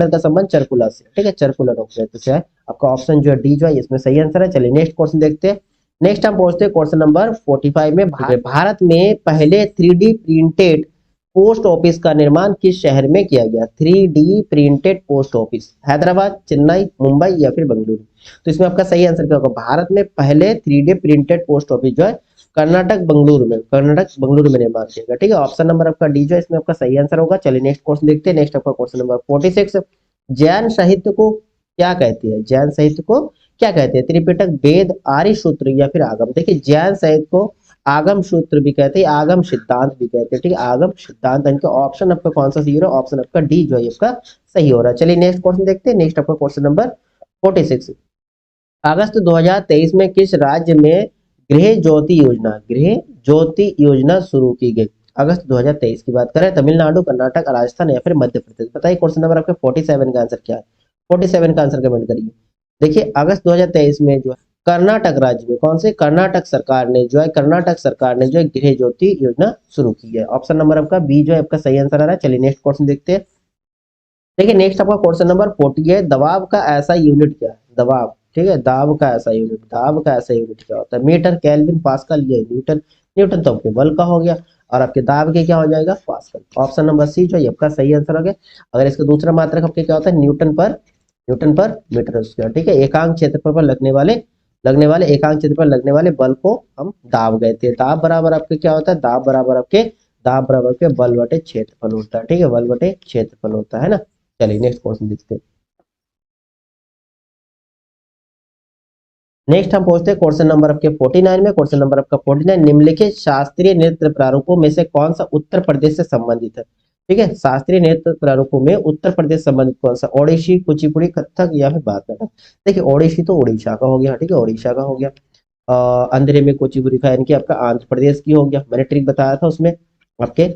का संबंध चरकुला से, ठीक है, चरकुला लोक नृत्य से है। आपका ऑप्शन जो है डी जो है इसमें सही आंसर है। चलिए नेक्स्ट क्वेश्चन देखते हैं। नेक्स्ट हम पहुंचते हैं क्वेश्चन नंबर 45 में। भारत में पहले 3D प्रिंटेड पोस्ट ऑफिस का निर्माण किस शहर में किया गया? 3D printed post office, Hyderabad, Chennai, Mumbai या फिर बेंगलुरु? तो इसमें आपका सही आंसर क्या होगा? भारत में पहले 3D प्रिंटेड पोस्ट ऑफिस जो है कर्नाटक बंगलुरु में निर्माण किया गया। ठीक है, ऑप्शन नंबर आपका डी जो है इसमें आपका सही आंसर होगा। चलिए नेक्स्ट क्वेश्चन देखते हैं। नेक्स्ट आपका क्वेश्चन नंबर 46, जैन साहित्य को क्या कहते हैं? जैन साहित्य को क्या कहते हैं? त्रिपिटक, वेद, आर्य सूत्र या फिर आगम? देखिए जैन साहित्य को आगम सूत्र भी कहते हैं, आगम सिद्धांत भी कहते हैं। ठीक है, आगम सिद्धांत। इनका ऑप्शन आपका कौन सा सही हो रहा है? ऑप्शन आपका डी जो है आपका सही हो रहा है। चलिए नेक्स्ट क्वेश्चन देखते हैं। नेक्स्ट आपका क्वेश्चन नंबर 46, अगस्त 2023 में किस राज्य में गृह ज्योति योजना शुरू की गई? अगस्त 2023 की बात करें, तमिलनाडु, कर्नाटक, राजस्थान या फिर मध्य प्रदेश? बताइए क्वेश्चन नंबर आपके 47 का आंसर क्या है? 47 का आंसर कमेंट करिए। देखिए अगस्त 2023 में जो है कर्नाटक राज्य में, कौन से? कर्नाटक सरकार ने जो है गृह ज्योति योजना शुरू की है। ऑप्शन नंबर आपका बी जो है आपका सही आंसर आ रहा है। चलिए नेक्स्ट क्वेश्चन देखते हैं। देखिए नेक्स्ट आपका क्वेश्चन नंबर 40 है, दबाव का ऐसा यूनिट क्या है? दबाव, ठीक है, दाब का ऐसा यूनिट क्या होता है? मीटर, केल्विन, पास्कल या न्यूटन? न्यूटन तो आपके बल का हो गया, और आपके दाब के क्या हो जाएगा? पास्कल। ऑप्शन नंबर सी जो है आपका सही आंसर हो गया। अगर इसका दूसरा मात्रक आपके क्या होता है? न्यूटन पर मीटर स्क्वायर। ठीक है, एकांक क्षेत्रफल पर एकांक क्षेत्र पर लगने वाले बल को हम दाब कहते हैं। दाब बराबर आपके क्या होता है? दाब बराबर के बल बटे क्षेत्रफल होता है। ठीक है, बल बटे क्षेत्रफल होता है ना। चलिए नेक्स्ट क्वेश्चन देखते हैं। नेक्स्ट हम पहुंचते हैं क्वेश्चन नंबर आपके 49 में। क्वेश्चन नंबर आपका 49, निम्नलिखित शास्त्रीय नृत्य प्रारूपों में से कौन सा उत्तर प्रदेश से संबंधित है? ठीक है, शास्त्रीय नृत्य प्रारूपों में उत्तर प्रदेश संबंधित कौन सा? ओडिसी, कुचिपुड़ी, कथक या फिर भारतनाट्यम? देखिए ओडिसी तो उड़ीसा का हो गया। ठीक है, उड़ीसा का हो गया। अंधेरे में कुचिपुड़ी का यानी कि आपका आंध्र प्रदेश की हो गया। मैंने ट्रिक बताया था उसमें आपके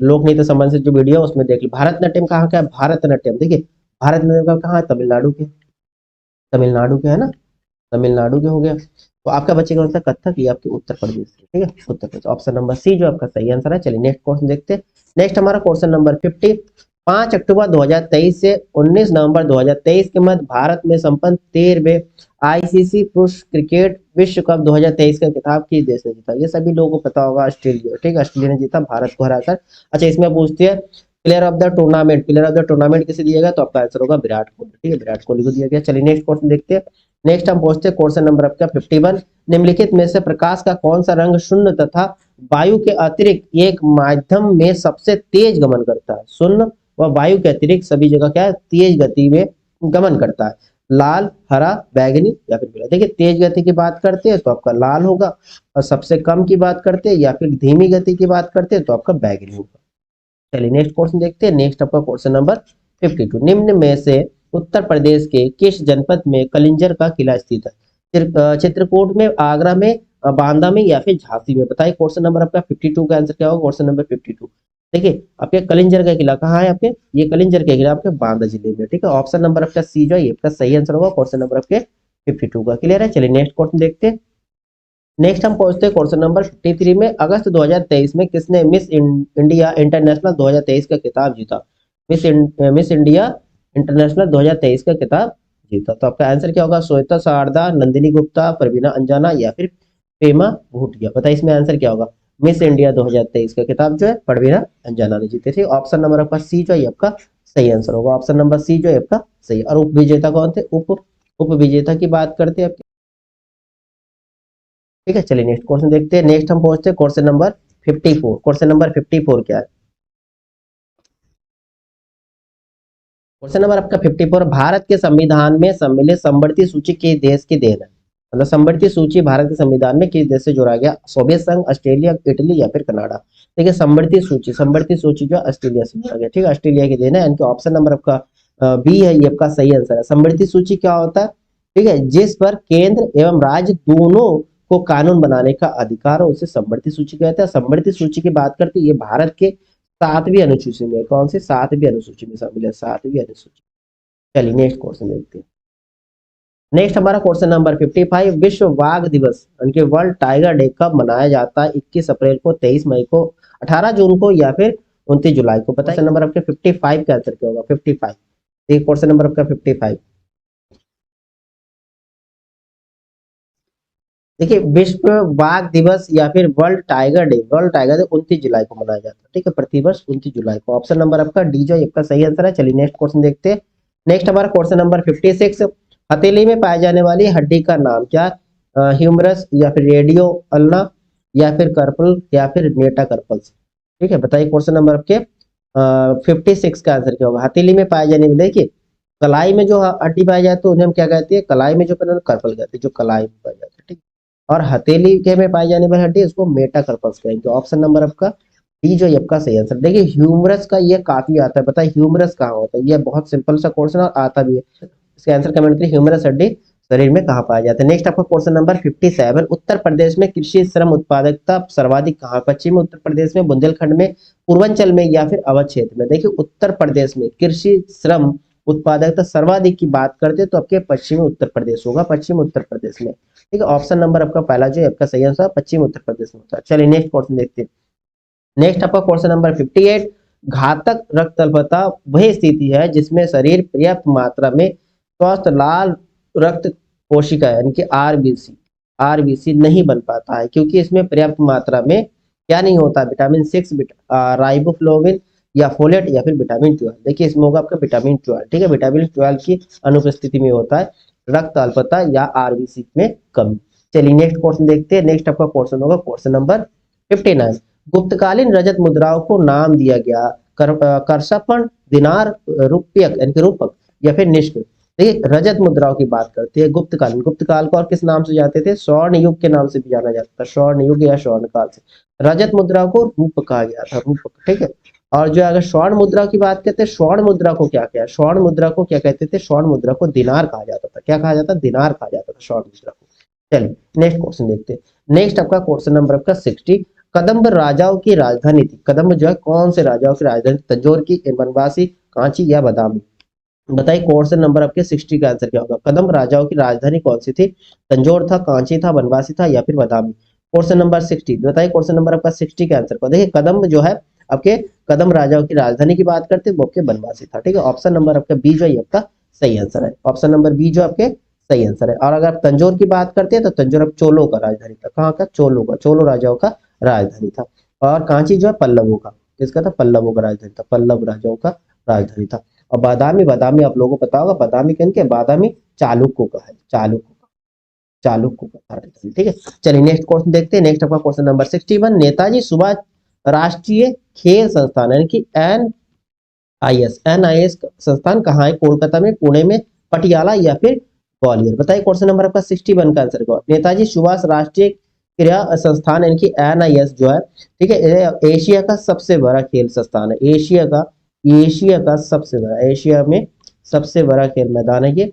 लोक नृत्य संबंध से जो वीडियो है उसमें देख ली। भारतनाट्यम कहाँ का है? भारतनाट्यम देखिए भारतनाट्यम का कहाँ है? तमिलनाडु के है ना, तमिलनाडु के हो गया। तो आपका बचेगा कौन सा? कथक, ये आपके उत्तर प्रदेश के। ठीक है, Uttar Pradesh. Option number C जो आपका सही आंसर है। चलिए नेक्स्ट क्वेश्चन देखते हैं। नेक्स्ट हमारा क्वेश्चन नंबर 50, 5 अक्टूबर 2023 से 19 नवंबर 2023 के मध्य भारत में संपन्न 13वें आईसीसी पुरुष क्रिकेट विश्व कप 2023 का खिताब किस देश ने जीता? ये सभी लोगों को पता होगा, ऑस्ट्रेलिया। ठीक है, ऑस्ट्रेलिया ने जीता भारत को हराकर। अच्छा, इसमें पूछती है प्लेयर ऑफ द टूर्नामेंट किसे दिया गया? तो आपका आंसर होगा विराट कोहली। ठीक है, विराट कोहली को दिया गया। चलिए नेक्स्ट क्वेश्चन देखते हैं। नेक्स्ट हम पहुंचते हैं क्वेश्चन नंबर आपका 51, निम्नलिखित में से प्रकाश का कौन सा रंग शून्य तथा वायु के अतिरिक्त एक माध्यम में सबसे तेज गमन करता है? शून्य व वायु के अतिरिक्त सभी जगह क्या है? तेज गति में गमन करता है। लाल, हरा, बैगनी या फिर पीला? देखिए तेज गति की बात करते हैं तो आपका लाल होगा, और सबसे कम की बात करते हैं या फिर धीमी गति की बात करते हैं तो आपका बैगनी होगा। चलिए नेक्स्ट क्वेश्चन देखते हैं। नेक्स्ट आपका क्वेश्चन नंबर 52, निम्न में से उत्तर प्रदेश के किस जनपद में कलिंजर का किला स्थित है? चित्रकूट में, आगरा में, बांदा में या फिर झांसी में? बताइए क्वेश्चन नंबर आपका 52 का आंसर क्या होगा? क्वेश्चन नंबर 52, देखिए आपके कलिंजर का किला कहाँ है? आपके ये कलिंजर का किला आपके बांदा जिले में। ठीक है, ऑप्शन नंबर आपका सी जो है आपका सही आंसर होगा। क्वेश्चन नंबर आपके 52 का क्लियर है। चलिए नेक्स्ट क्वेश्चन देखते हैं। नेक्स्ट हम पहुंचते हैं क्वेश्चन नंबर 53 में। अगस्त 2023 में किसने मिस इंडिया इंटरनेशनल 2023 का खिताब जीता? मिस इंडिया इंटरनेशनल 2023 का खिताब जीता। तो आपका आंसर क्या होगा? श्वेता शारदा, नंदिनी गुप्ता, प्रवीणा अंजाना या फिर पेमा भूटिया? बताइए इसमें आंसर क्या होगा? मिस इंडिया 2023 का खिताब जो है प्रवीणा अंजाना ने जीते थे। ऑप्शन नंबर आपका सी जो है आपका सही आंसर होगा। ऑप्शन नंबर सी जो है आपका सही। और उप विजेता कौन थे? उप विजेता की बात करते हैं। ठीक है, चलिए नेक्स्ट क्वेश्चन देखते हैं। नेक्स्ट हम पहुंचते हैं क्वेश्चन नंबर 54। क्वेश्चन नंबर 54 क्या है? क्वेश्चन नंबर आपका 54, भारत के संविधान में सम्मिलित समवर्ती सूची के देश की देन है। मतलब समवर्ती सूची भारत के संविधान में किस देश से जोड़ा गया? सोवियत संघ, ऑस्ट्रेलिया, इटली या फिर कनाडा। देखिए समवर्ती सूची जो ऑस्ट्रेलिया से जोड़ा गया, ठीक है, ऑस्ट्रेलिया की देन है। यानी कि ऑप्शन नंबर आपका बी है, ये आपका सही आंसर है। समवर्ती सूची क्या होता है? ठीक है, जिस पर केंद्र एवं राज्य दोनों को कानून बनाने का अधिकार हो उसे समवर्ती सूची कहते हैं। समवर्ती सूची की बात करते हैं, ये भारत के 7वीं अनुसूची में, कौन सी 7वीं अनुसूची में शामिल है, 7वीं अनुसूची। चलिए नेक्स्ट क्वेश्चन देखते हैं। नेक्स्ट हमारा क्वेश्चन नंबर 55, विश्व बाघ दिवस यानी कि वर्ल्ड टाइगर डे कब मनाया जाता है? 21 अप्रैल को, 23 मई को, 18 जून को या फिर 29 जुलाई को। बताइए क्वेश्चन नंबर आपके 55 का आंसर क्या होगा? 55, देखिए क्वेश्चन नंबर आपका 55। देखिए विश्व बाघ दिवस या फिर वर्ल्ड टाइगर डे 29 जुलाई को मनाया जाता है, ठीक है, प्रतिवर्ष 29 जुलाई को। ऑप्शन नंबर आपका डी जो आपका सही आंसर है। चलिए नेक्स्ट क्वेश्चन देखते हैं। नेक्स्ट हमारा क्वेश्चन नंबर 56, हथेली में पाए जाने वाली हड्डी का नाम क्या? ह्यूमरस या फिर रेडियो अल्ना या फिर कर्पल या फिर मेटाकर्पल्स। ठीक है, बताइए क्वेश्चन नंबर आपके 56 का आंसर क्या होगा? हथेली में पाए जाने वाले, देखिए कलाई में जो हड्डी पाई जाती है उन्हें हम क्या कहते हैं? कलाई में जो कर्पल कहते हैं, जो कलाई में पाई जाती है, ठीक। और हथेली के में पाई जाने वाली हड्डी उसको मेटाकर्पल्स कहेंगे। ऑप्शन नंबर आपका डी जो आपका सही आंसर। देखिए ह्यूमरस का ये काफी आता है, बताइए ह्यूमरस कहाँ होता है? ये बहुत सिंपल सा क्वेश्चन और आता भी है। इसका आंसर कमेंट करिए, ह्यूमरस हड्डी शरीर में कहाँ पाया जाता है। नेक्स्ट आपका क्वेश्चन नंबर 57, उत्तर प्रदेश में कृषि श्रम उत्पादकता सर्वाधिक कहाँ? पश्चिमी उत्तर प्रदेश में, बुंदेलखंड में, पूर्वांचल में या फिर अवध क्षेत्र में। देखिए उत्तर प्रदेश में कृषि श्रम उत्पादकता सर्वाधिक की बात करते हैं तो आपके पश्चिमी उत्तर प्रदेश होगा, पश्चिमी उत्तर प्रदेश में, ठीक है। ऑप्शन नंबर आपका पहला जो है आपका सही आंसर पश्चिम उत्तर प्रदेश में होता है। चलिए नेक्स्ट क्वेश्चन देखते हैं। नेक्स्ट आपका क्वेश्चन नंबर 58, घातक रक्त अल्पता वही स्थिति है जिसमें शरीर पर्याप्त मात्रा में स्वस्थ लाल रक्त कोशिका यानी कि आरबीसी नहीं बन पाता है, क्योंकि इसमें पर्याप्त मात्रा में क्या नहीं होता? विटामिन 6, राइबोफ्लोविन या फोलेट या फिर विटामिन 12। देखिए इसमें होगा आपका विटामिन 12, ठीक है, विटामिन 12 की अनुपस्थिति में होता है रक्त अल्पता या आरबीसी में कमी। चलिए नेक्स्ट क्वेश्चन देखते हैं। नेक्स्ट आपका क्वेश्चन होगा क्वेश्चन नंबर 59, गुप्तकालीन रजत मुद्राओं को नाम दिया गया करसपण, दिनार, रुपयक यानी कि रूपक या फिर निष्क। देखिए रजत मुद्राओं की बात करते हैं, गुप्तकाल को और किस नाम से जानते थे? स्वर्ण युग के नाम से भी जाना जाता था, स्वर्ण युग या स्वर्ण काल से। रजत मुद्रा को रूप कहा गया था, रूपक, ठीक है। और जो अगर स्वर्ण मुद्रा की बात करते हैं, स्वर्ण मुद्रा को क्या स्वर्ण मुद्रा को क्या कहते थे? स्वर्ण मुद्रा को दिनार कहा जाता था। क्या कहा जाता? दिनार कहा जाता था स्वर्ण मुद्रा को। चलिए नेक्स्ट क्वेश्चन देखते हैं। नेक्स्ट आपका क्वेश्चन नंबर आपका 60, कदम्ब राजाओं की राजधानी थी। कदम्ब जो है कौन से राजाओं की राजधानी? तंजौर की, बनवासी, कांची या बादामी। बताइए क्वेश्चन नंबर आपके 60 का आंसर क्या होगा? कदम्ब राजाओं की राजधानी कौन सी थी? तंजौर था, कांची था, बनवासी था या फिर बादामी। क्वेश्चन नंबर 60, बताइए क्वेश्चन नंबर आपका 60 का आंसर को। देखिए कदम्ब जो है आपके कदम राजाओं की राजधानी की बात करते हैं वो आपके बनवासी था, ठीक है। ऑप्शन नंबर आपका बी जो है आपका सही आंसर है। ऑप्शन नंबर बी जो आपके सही आंसर है। और अगर आप तंजौर की बात करते हैं तो तंजौर अब चोलों का राजधानी था। कहाँ का? चोलो राजाओं का राजधानी था। और कांची जो है पल्लवों का, किसका था? पल्लवों का राजधानी था, पल्लव राजाओं का राजधानी था। और बादामी आप लोगों को पता होगा, बादामी किनके? बादामी चालुक्यों का है, चालुक्यों का राजधानी, ठीक है। चलिए नेक्स्ट क्वेश्चन देखते हैं। नेक्स्ट आपका क्वेश्चन नंबर 61, नेताजी सुभाष राष्ट्रीय खेल संस्थान यानी कि एनआईएस संस्थान कहाँ है? कोलकाता में, पुणे में, पटियाला या फिर ग्वालियर। बताइए क्वेश्चन नंबर आपका 61 का आंसर क्या? नेताजी सुभाष राष्ट्रीय क्रीड़ा संस्थान यानी कि एनआईएस जो है, ठीक है, एशिया का सबसे बड़ा खेल संस्थान है। एशिया का सबसे बड़ा, एशिया में सबसे बड़ा खेल मैदान है ये।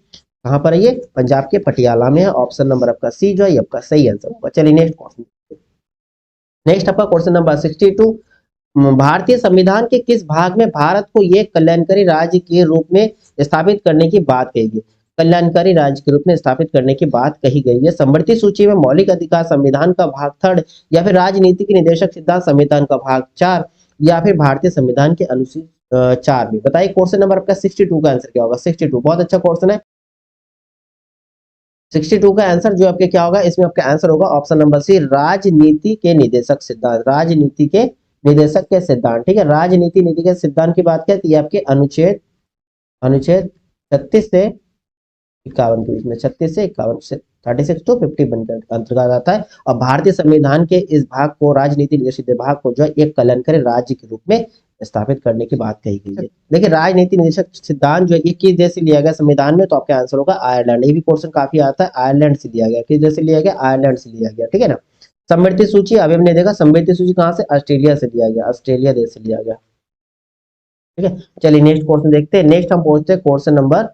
कहाँ पर है ये? पंजाब के पटियाला में है। ऑप्शन नंबर आपका सी जो है आपका सही आंसर होगा। चलिए नेक्स्ट क्वेश्चन। नेक्स्ट आपका क्वेश्चन नंबर 62, भारतीय संविधान के किस भाग में भारत को एक कल्याणकारी राज्य के रूप में स्थापित करने की बात कही गई? कल्याणकारी राज्य के रूप में स्थापित करने की बात कही गई है। समवर्ती सूची में मौलिक अधिकार संविधान का भाग 3 या फिर राजनीति के निर्देशक सिद्धांत संविधान का भाग 4 या फिर भारतीय संविधान के अनुच्छेद 4 में। बताइए क्वेश्चन नंबर आपका 62 का आंसर क्या होगा? 62 बहुत अच्छा क्वेश्चन है। 62 का आंसर जो आपके क्या होगा? इसमें आपका आंसर होगा ऑप्शन नंबर सी, राजनीति के निर्देशक सिद्धांत, राजनीति के निर्देशक के सिद्धांत, ठीक है। राजनीति नीति के सिद्धांत की बात करती है आपके अनुच्छेद 36 से 51 के बीच में, 36 से 51 से 36 to 51 के अंतर्गत आता है। और भारतीय संविधान के इस भाग को, राजनीति निर्देशित भाग को जो है एक कल्याणकारी राज्य के रूप में स्थापित करने की बात कही गई है। देखिए राजनीति निदेशक सिद्धांत जो है ये किस देश से लिया गया संविधान में, तो आपका आंसर होगा आयरलैंड। ये भी क्वेश्चन काफी आता है, आयरलैंड से लिया गया। किस देश से लिया गया? आयरलैंड से लिया गया, ठीक है ना। समृद्धि सूची अभी हमने देखा, समृद्धि सूची कहाँ से? ऑस्ट्रेलिया से लिया गया, ऑस्ट्रेलिया देश से लिया गया, ठीक है। चलिए नेक्स्ट क्वेश्चन देखते हैं। नेक्स्ट हम पहुंचते हैं क्वेश्चन नंबर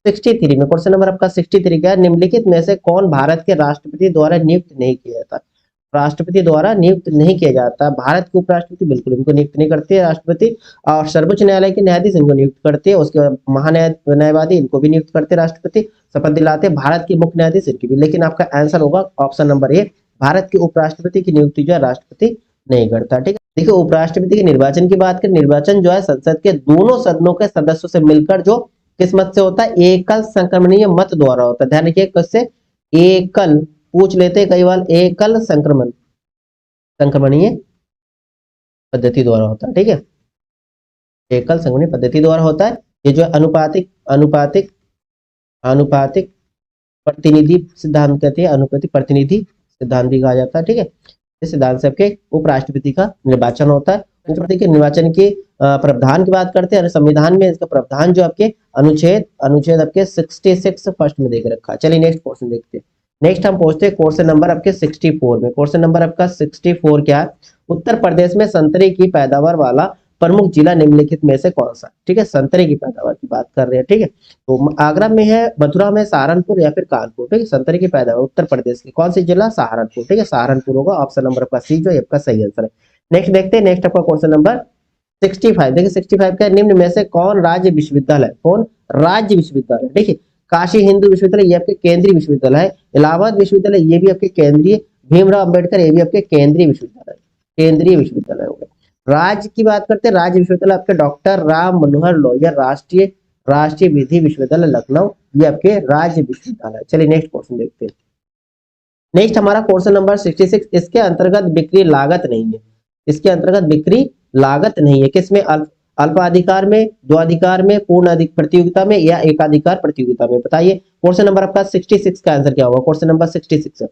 63 में। क्वेश्चन नंबर आपका 63 क्या है? निम्नलिखित में से कौन भारत के राष्ट्रपति द्वारा नियुक्त नहीं किया जाता? राष्ट्रपति द्वारा नियुक्त नहीं किया जाता। भारत के उपराष्ट्रपति बिल्कुल इनको नियुक्त नहीं करते हैं राष्ट्रपति, और सर्वोच्च न्यायालय के न्यायाधीश इनको नियुक्त करते हैं, उसके बाद महान्यायवादी इनको भी नियुक्त करते हैं राष्ट्रपति, शपथ दिलाते हैं। भारत के मुख्य न्यायाधीश इनकी भी। लेकिन आपका आंसर होगा ऑप्शन नंबर ए, भारत के उपराष्ट्रपति की नियुक्ति जो है राष्ट्रपति नहीं करता, ठीक है। देखिए उपराष्ट्रपति के निर्वाचन की बात करें, निर्वाचन जो है संसद के दोनों सदनों के सदस्यों से मिलकर जो किस मत से होता है? एकल संक्रमणीय मत द्वारा होता है। ध्यान रखिए किससे? एकल, पूछ लेते कई बार, एकल संक्रमणीय पद्धति द्वारा होता है, ठीक है। एकल संक्रमणीय पद्धति द्वारा होता है। ये जो अनुपातिक अनुपातिक अनुपातिक प्रतिनिधि सिद्धांत कहते हैं, अनुपातिक प्रतिनिधि सिद्धांत भी कहा जाता है, ठीक है। इस सिद्धांत से आपके उपराष्ट्रपति का निर्वाचन होता है। उपराष्ट्रपति के निर्वाचन के प्रावधान की बात करते हैं, संविधान में इसका प्रावधान जो आपके अनुच्छेद आपके 66 फर्स्ट में देख रखा है। चलिए नेक्स्ट क्वेश्चन देखते हैं। नेक्स्ट हम पहुंचते हैं क्वेश्चन नंबर आपके 64 में। क्वेश्चन नंबर आपका 64 क्या है? उत्तर प्रदेश में संतरे की पैदावार वाला प्रमुख जिला निम्नलिखित में से कौन सा? ठीक है, संतरे की पैदावार की बात कर रहे हैं, ठीक है। तो आगरा में है, मथुरा में, सहारनपुर या फिर कानपुर, ठीक है। संतरे की पैदावार उत्तर प्रदेश की कौन सी जिला? सहारनपुर, ठीक है, सहारनपुर होगा ऑप्शन नंबर आपका सी जो आपका सही आंसर है। नेक्स्ट देखते हैं। नेक्स्ट आपका क्वेश्चन नंबर 65। देखिए 65 का निम्न में से कौन राज्य विश्वविद्यालय? कौन राज्य विश्वविद्यालय? देखिए काशी हिंदू विश्वविद्यालय ये आपके केंद्रीय विश्वविद्यालय है, इलाहाबाद विश्वविद्यालय ये भी आपके केंद्रीय, भीमराव अंबेडकर ये भी आपके केंद्रीय विश्वविद्यालय हो गए। राज्य की बात करते हैं, राज्य विश्वविद्यालय आपके डॉक्टर राम मनोहर लोहिया राष्ट्रीय विधि विश्वविद्यालय लखनऊ, ये आपके राज्य विश्वविद्यालय। चलिए नेक्स्ट क्वेश्चन देखते हैं। नेक्स्ट हमारा क्वेश्चन नंबर 66, इसके अंतर्गत बिक्री लागत नहीं है। इसके अंतर्गत बिक्री लागत नहीं है। किसमें? अल्पाधिकार में, द्वाधिकार में, पूर्ण अधिक प्रतियोगिता में या एकाधिकार प्रतियोगिता में? बताइए क्वेश्चन नंबर आपका 66 का आंसर क्या होगा? क्वेश्चन नंबर 66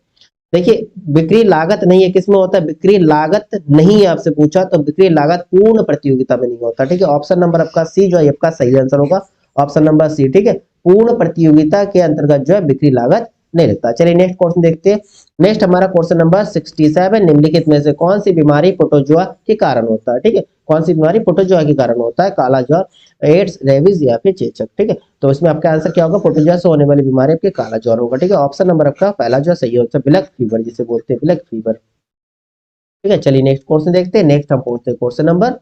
देखिए बिक्री लागत नहीं है, किसमें होता है? बिक्री लागत नहीं है आपसे पूछा, तो बिक्री लागत पूर्ण प्रतियोगिता में नहीं होता, ठीक है। ऑप्शन नंबर आपका सी जो है आपका सही आंसर होगा, ऑप्शन नंबर सी, ठीक है। पूर्ण प्रतियोगिता के अंतर्गत जो है बिक्री लागत नहीं रहता। चलिए नेक्स्ट क्वेश्चन देखते हैं। नेक्स्ट हमारा क्वेश्चन नंबर 67, निम्नलिखित में से कौन सी बीमारी प्रोटोजुआ के कारण होता है? ठीक है, कौन सी बीमारी प्रोटोजुआ के कारण होता है? काला ज्वर, एड्स, रेबीज या फिर चेचक, ठीक है। तो इसमें आपका आंसर क्या होगा? प्रोटोजुआ से होने वाली बीमारी आपके काला ज्वर होगा, ठीक है। ऑप्शन नंबर आपका पहला जो सही होता है, ब्लैक फीवर जिसे बोलते हैं, ब्लैक फीवर, ठीक है। चलिए नेक्स्ट क्वेश्चन देखते हैं। नेक्स्ट हम पहुंचते हैं क्वेश्चन नंबर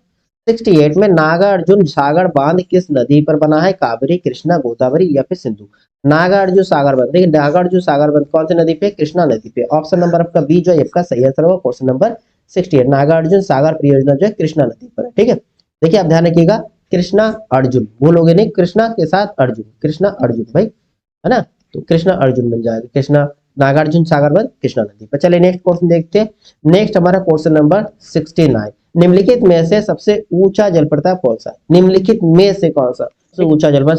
68 में। नागार्जुन सागर बांध किस नदी पर बना है? कावेरी, कृष्णा, गोदावरी या फिर सिंधु? नागार्जुन सागर बांध, देखिए नागार्जुन सागर बांध कौन सी नदी पे? कृष्णा नदी पे। ऑप्शन नंबर आपका बी जो है आपका सही आंसर होगा, क्वेश्चन नंबर 68। नागार्जुन सागर परियोजना जो है कृष्णा नदी पर है, ठीक है। देखिए आप ध्यान रखिएगा, कृष्णा अर्जुन भूलोगे नहीं, कृष्णा के साथ अर्जुन, कृष्णा अर्जुन भाई, है ना। तो कृष्णा अर्जुन बन जाएगा, कृष्णा नागार्जुन सागर बांध कृष्णा नदी पर। चलिए नेक्स्ट क्वेश्चन देखते हैं। नेक्स्ट हमारा क्वेश्चन नंबर 69, निम्नलिखित में से सबसे ऊंचा जलप्रपात कौन सा? निम्नलिखित में से कौन सा सबसे ऊंचा जलप्रपात?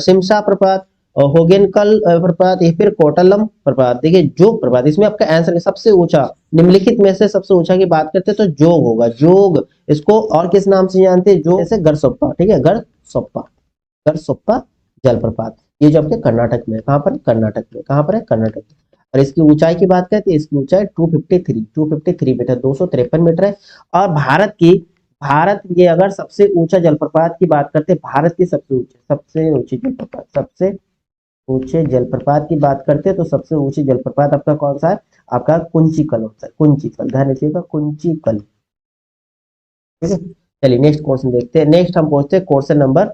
सिमसा प्रपात, होगेनकल प्रपात या फिर कोटलम प्रपात? देखिए जोग प्रपात, इसमें आपका आंसर है सबसे ऊंचा। निम्नलिखित में से सबसे ऊंचा की बात करते हैं तो जोग होगा, जोग। इसको और किस नाम से जानते हैं? जोग, जैसे गरसोप्पा, ठीक है, गरसोप्पा जलप्रपात। ये जो आपके कर्नाटक में, कहां पर? कर्नाटक में। कहां पर है? कर्नाटक में। और इसकी ऊंचाई की बात करते हैं, इसकी ऊंचाई 253 मीटर, 253 मीटर है। और भारत की अगर सबसे ऊंचा जलप्रपात की बात करते हैं, भारत की सबसे ऊंचे जलप्रपात की बात करते हैं, तो सबसे ऊंची जलप्रपात आपका कौन सा है? आपका कुंचिकल होता है, कुंचिकल, ध्यान रखिएगा, कुंचिकल, ठीक है। चलिए नेक्स्ट क्वेश्चन देखते हैं। नेक्स्ट हम पहुंचते हैं क्वेश्चन नंबर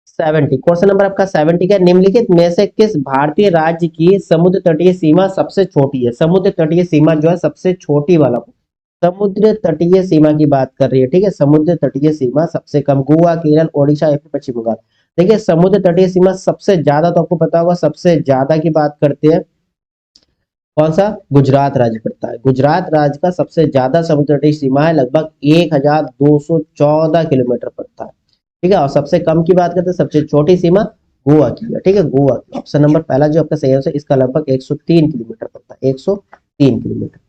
70। क्वेश्चन नंबर आपका 70 का, निम्नलिखित में से किस भारतीय राज्य की समुद्र तटीय सीमा सबसे छोटी है? समुद्र तटीय सीमा जो है सबसे छोटी वाला, समुद्र तटीय सीमा की बात कर रही है, ठीक है। समुद्र तटीय सीमा सबसे कम, गोवा, केरल, ओडिशा या फिर पश्चिम बंगाल? देखिए समुद्र तटीय सीमा सबसे ज्यादा तो आपको पता होगा, सबसे ज्यादा की बात करते हैं कौन सा? गुजरात राज्य पड़ता है। गुजरात राज्य का सबसे ज्यादा समुद्र तटीय सीमा है, लगभग 1214 किलोमीटर पड़ता है, ठीक है। और सबसे कम की बात करते हैं, सबसे छोटी सीमा गोवा की है, ठीक है, गोवा की। ऑप्शन नंबर पहला जो आपका सही आंसर, इसका लगभग 103 किलोमीटर पड़ता है, 103 किलोमीटर,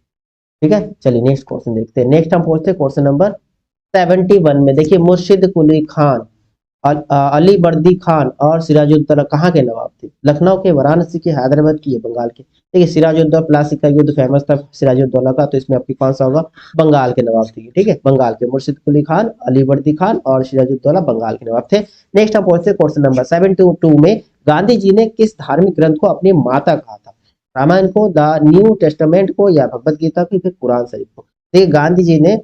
ठीक है। चलिए नेक्स्ट क्वेश्चन देखते हैं। नेक्स्ट हम पहुंचते हैं क्वेश्चन नंबर 71 में देखिए मुर्शिद कुली खान, अली बर्दी खान और सिराजुद्दौला कहाँ के नवाब थे? लखनऊ के, वाराणसी के, हैदराबाद की, बंगाल के। देखिए सिराजुद्दौला प्लासी का युद्ध फेमस था सिराजुद्दौला का, तो इसमें आपकी कौन सा होगा? बंगाल के नवाब थे, ठीक है, बंगाल के मुर्शिद कुली खान, अली बर्दी खान और सिराजुद्दौला बंगाल के नवाब थे। नेक्स्ट हम पहुंचते हैं क्वेश्चन नंबर 72 में, गांधी जी ने किस धार्मिक ग्रंथ को अपनी माता कहा था? रामायण को, द न्यू टेस्टामेंट को, या भगवत गीता को, फिर कुरान शरीफ को? देखिए गांधी जी ने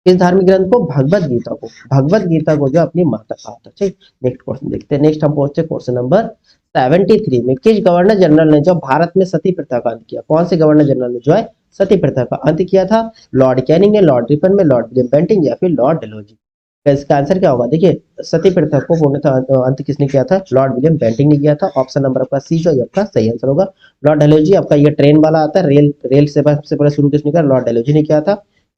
किस धार्मिक ग्रंथ को? भगवत गीता को, भगवत गीता को जो अपनी माता कहा था, ठीक। नेक्स्ट क्वेश्चन देखते हैं। नेक्स्ट हम पहुंचते हैं क्वेश्चन नंबर 73 में, किस गवर्नर जनरल ने जो भारत में सती प्रथा का अंत किया? कौन से गवर्नर जनरल ने जो है सती प्रथा का अंत किया था? लॉर्ड कैनिंग ने, लॉर्ड रिपन में, लॉर्ड विलियम बेंटिंक या फिर लॉर्ड डलहौजी? तो इसका आंसर क्या होगा? देखिए सती प्रथा को पूर्णतः अंत किसने किया था? लॉर्ड विलियम बेंटिंक ने किया था। ऑप्शन नंबर आपका सी जो है आपका सही आंसर होगा। लॉर्ड डलहौजी आपका ये ट्रेन वाला आता है, रेल से सबसे पहले शुरू किसने किया? लॉर्ड डलहौजी ने किया था,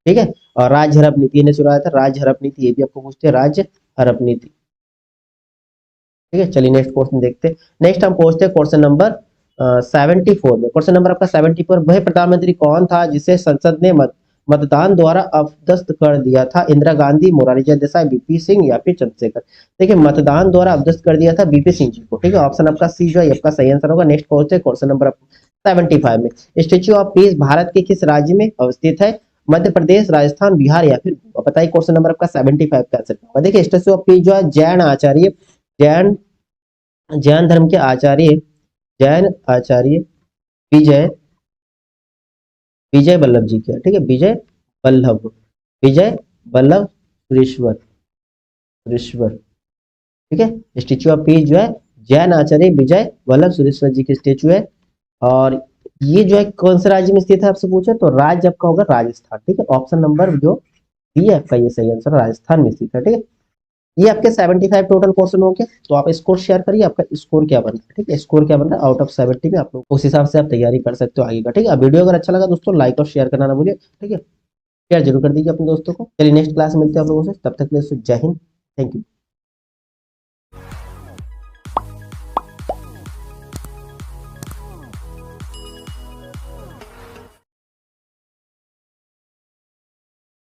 ठीक है। और राज्य हड़प नीति ने चुराया था, राज्य हड़प नीति, ये भी आपको पूछते हैं, राज्य हड़प नीति, ठीक है। चलिए नेक्स्ट क्वेश्चन देखते हैं। नेक्स्ट हम पहुंचते हैं क्वेश्चन नंबर 74 में। क्वेश्चन नंबर आपका 74, वह प्रधानमंत्री कौन था जिसे संसद ने मतदान द्वारा अपदस्थ कर दिया था? इंदिरा गांधी, मोरारजी देसाई, बीपी सिंह या फिर चंद्रशेखर? देखिए मतदान द्वारा अपदस्थ कर दिया था बीपी सिंह जी को, ठीक है। ऑप्शन आपका सी जो है आपका सही आंसर होगा। नेक्स्ट पहुंचते हैं क्वेश्चन नंबर 75 में, स्टेच्यू ऑफ पीस भारत के किस राज्य में अवस्थित है? मध्य प्रदेश, राजस्थान, बिहार या फिर गोवा? बताइए क्वेश्चन नंबर आपका 75 का आंसर क्या होगा? देखिए स्टेच्यू ऑफ पीस जो है जैन आचार्य, जैन जैन धर्म के आचार्य, जैन आचार्य विजय विजय वल्लभ जी के, ठीक है, वल्लभ विजय वल्लभ सुरेश्वर सुरेश्वर, ठीक है। स्टेच्यू ऑफ पीस जो है जैन आचार्य विजय वल्लभ सुरेश्वर जी की स्टेच्यू है। और ये जो है कौन से राज्य में स्थित है आपसे पूछे तो राज्य आपका होगा राजस्थान, ठीक है। ऑप्शन नंबर जो डी है आपका ये सही आंसर, राजस्थान में स्थित है, ठीक है। ये आपके 75 टोटल क्वेश्चन हो गए। तो आप स्कोर शेयर करिए, आपका स्कोर क्या बन रहा है, ठीक है, स्कोर क्या बन रहा है आउट ऑफ 70 में, आप लोग उस हिसाब से आप तैयारी कर सकते हो आगे का, ठीक है। वीडियो अगर अच्छा लगा दोस्तों लाइक और शेयर करना ना भूलिए, ठीक है, शेयर जरूर कर दीजिए अपने दोस्तों को। चलिए नेक्स्ट क्लास में मिलते हैं आप लोगों से, तब तक के लिए जय हिंद, थैंक यू।